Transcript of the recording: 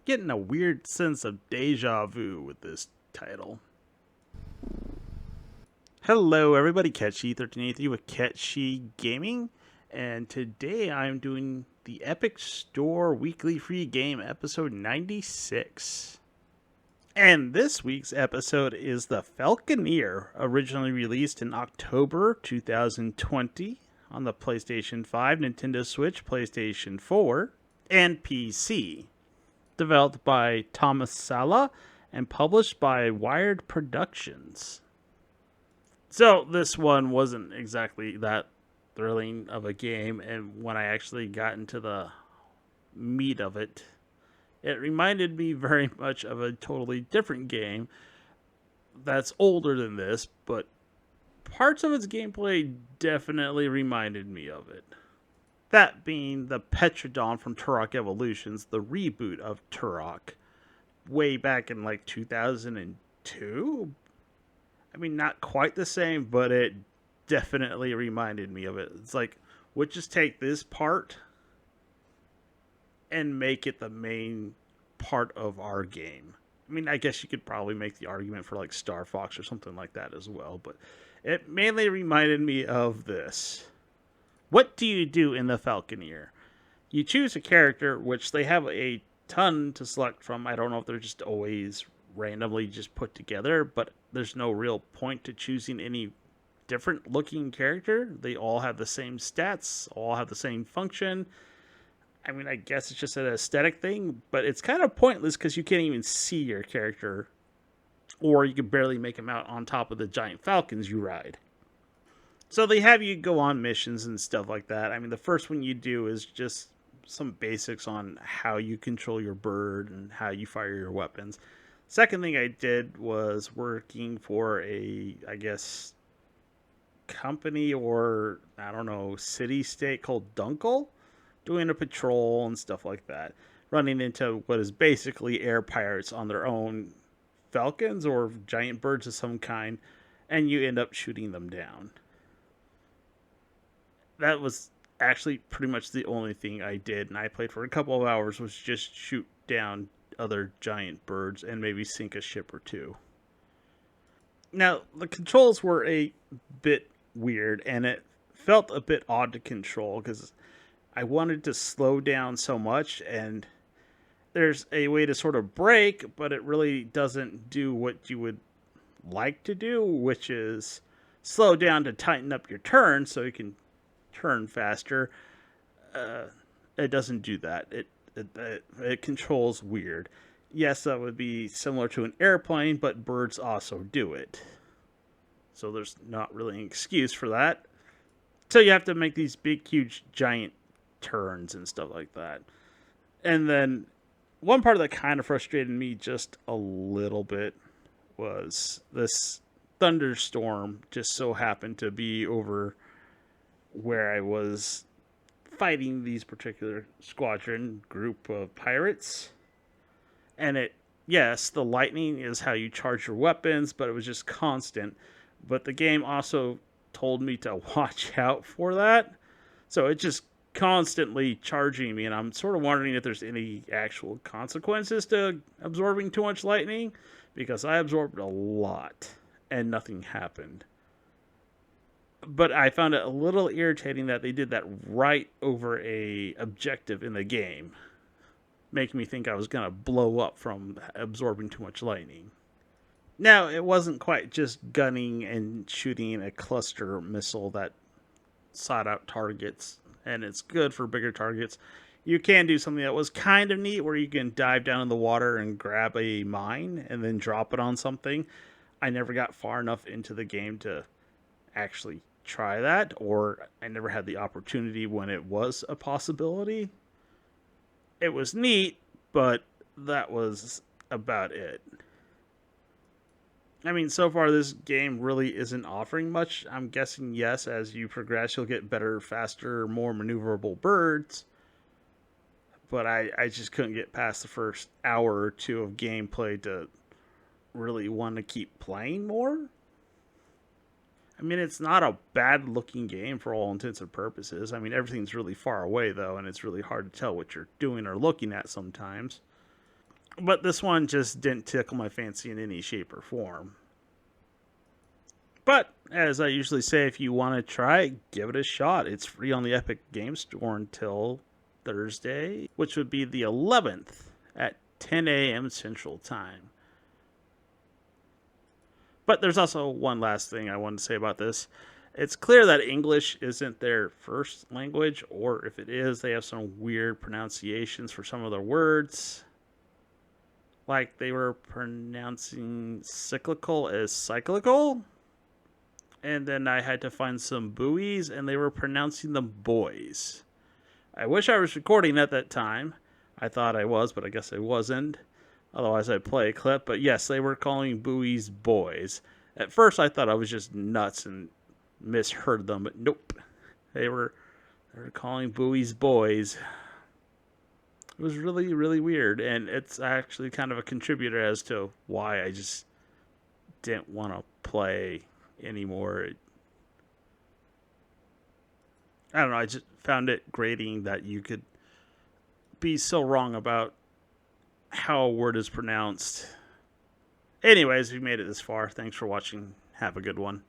Getting a weird sense of deja vu with this title. Hello, everybody. Catchy1383 with Catchy Gaming, and today I'm doing the Epic Store Weekly Free Game episode 96. And this week's episode is the Falconeer, originally released in October 2020 on the PlayStation 5, Nintendo Switch, PlayStation 4, and PC. Developed by Thomas Sala and published by Wired Productions. So this one wasn't exactly that thrilling of a game, and when I actually got into the meat of it, it reminded me very much of a totally different game that's older than this, but parts of its gameplay definitely reminded me of it. That being the Petrodon from Turok Evolutions, the reboot of Turok, way back in like 2002. I mean, not quite the same, but it definitely reminded me of it. It's like, we'll just take this part and make it the main part of our game. I mean, I guess you could probably make the argument for like Star Fox or something like that as well, but it mainly reminded me of this. What do you do in the Falconeer? You choose a character, which they have a ton to select from. I don't know if they're just always randomly just put together, but there's no real point to choosing any different looking character. They all have the same stats, all have the same function. I mean, I guess it's just an aesthetic thing, but it's kind of pointless because you can't even see your character, or you can barely make him out on top of the giant falcons you ride. So they have you go on missions and stuff like that. I mean, the first one you do is just some basics on how you control your bird and how you fire your weapons. Second thing I did was working for I guess, company or, I don't know, city state called Dunkel, doing a patrol and stuff like that. Running into what is basically air pirates on their own falcons or giant birds of some kind, and you end up shooting them down. That was actually pretty much the only thing I did, and I played for a couple of hours, was just shoot down other giant birds and maybe sink a ship or two. Now, the controls were a bit weird, and it felt a bit odd to control because I wanted to slow down so much, and there's a way to sort of brake, but it really doesn't do what you would like to do, which is slow down to tighten up your turn so you can turn faster. It doesn't do that. It controls weird. Yes, that would be similar to an airplane, but birds also do it. So there's not really an excuse for that. So you have to make these big, huge, giant turns and stuff like that. And then one part that kind of frustrated me just a little bit was this thunderstorm just so happened to be over where I was fighting these particular squadron group of pirates. And yes, the lightning is how you charge your weapons, but it was just constant. But the game also told me to watch out for that. So it just constantly charging me, and I'm sort of wondering if there's any actual consequences to absorbing too much lightning, because I absorbed a lot and nothing happened. But I found it a little irritating that they did that right over a objective in the game, making me think I was going to blow up from absorbing too much lightning. Now, it wasn't quite just gunning and shooting a cluster missile that sought out targets, and it's good for bigger targets. You can do something that was kind of neat where you can dive down in the water and grab a mine and then drop it on something. I never got far enough into the game to actually try that, or I never had the opportunity when it was a possibility. It was neat, but that was about it. I mean, so far this game really isn't offering much. I'm guessing, yes, as you progress, you'll get better, faster, more maneuverable birds. But I just couldn't get past the first hour or two of gameplay to really want to keep playing more. I mean, it's not a bad looking game for all intents and purposes. I mean, everything's really far away, though, and it's really hard to tell what you're doing or looking at sometimes. But this one just didn't tickle my fancy in any shape or form. But as I usually say, if you want to try it, give it a shot. It's free on the Epic Game Store until Thursday, which would be the 11th at 10 a.m. Central Time. But there's also one last thing I wanted to say about this. It's clear that English isn't their first language, or if it is, they have some weird pronunciations for some of their words. Like they were pronouncing cyclical as cyclical. And then I had to find some buoys, and they were pronouncing them boys. I wish I was recording at that time. I thought I was, but I guess I wasn't. Otherwise, I'd play a clip. But yes, they were calling buoys boys. At first, I thought I was just nuts and misheard them, but nope. They were calling buoys boys. It was really, really weird, and it's actually kind of a contributor as to why I just didn't want to play anymore. I don't know. I just found it grating that you could be so wrong about how a word is pronounced. Anyways, if you made it this far, thanks for watching. Have a good one.